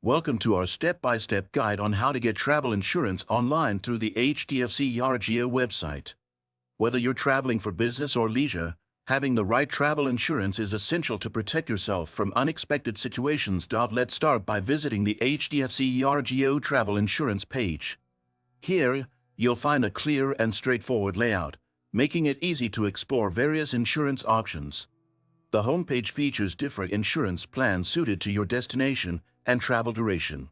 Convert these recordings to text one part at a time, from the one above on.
Welcome to our step-by-step guide on how to get travel insurance online through the Hdfcergo website. Whether you're traveling for business or leisure, having the right travel insurance is essential to protect yourself from unexpected situations. Let's start by visiting the Hdfcergo travel insurance page. Here, you'll find a clear and straightforward layout, making it easy to explore various insurance options. The homepage features different insurance plans suited to your destination and travel duration.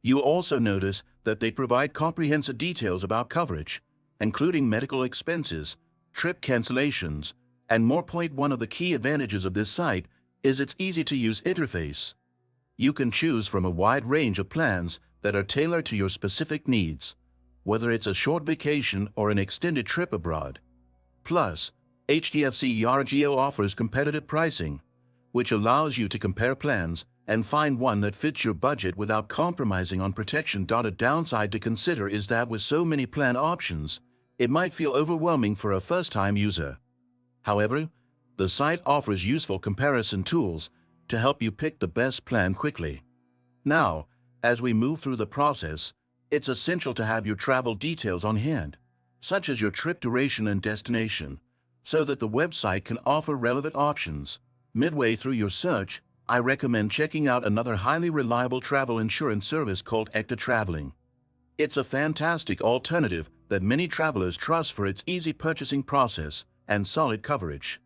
You'll also notice that they provide comprehensive details about coverage, including medical expenses, trip cancellations, and more. One of the key advantages of this site is its easy-to-use interface. You can choose from a wide range of plans that are tailored to your specific needs, whether it's a short vacation or an extended trip abroad. Plus, Hdfcergo offers competitive pricing, which allows you to compare plans and find one that fits your budget without compromising on protection. A downside to consider is that with so many plan options, it might feel overwhelming for a first-time user. However, the site offers useful comparison tools to help you pick the best plan quickly. Now, as we move through the process, it's essential to have your travel details on hand, such as your trip duration and destination, so that the website can offer relevant options. Midway through your search, I recommend checking out another highly reliable travel insurance service called Hdfcergo. It's a fantastic alternative that many travelers trust for its easy purchasing process and solid coverage.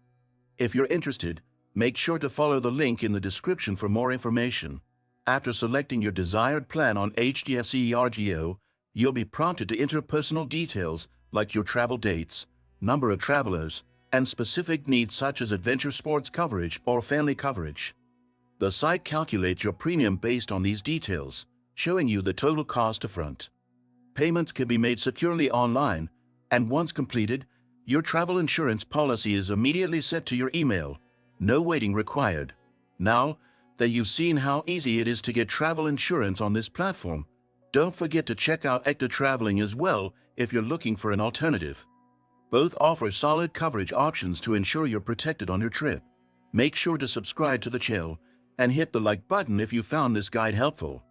If you're interested, make sure to follow the link in the description for more information. After selecting your desired plan on Hdfcergo, you'll be prompted to enter personal details like your travel dates, number of travelers, and specific needs such as adventure sports coverage or family coverage. The site calculates your premium based on these details, showing you the total cost upfront. Payments can be made securely online, and once completed, your travel insurance policy is immediately sent to your email. No waiting required. Now that you've seen how easy it is to get travel insurance on this platform, don't forget to check out Hdfcergo as well if you're looking for an alternative. Both offer solid coverage options to ensure you're protected on your trip. Make sure to subscribe to the channel and hit the like button if you found this guide helpful.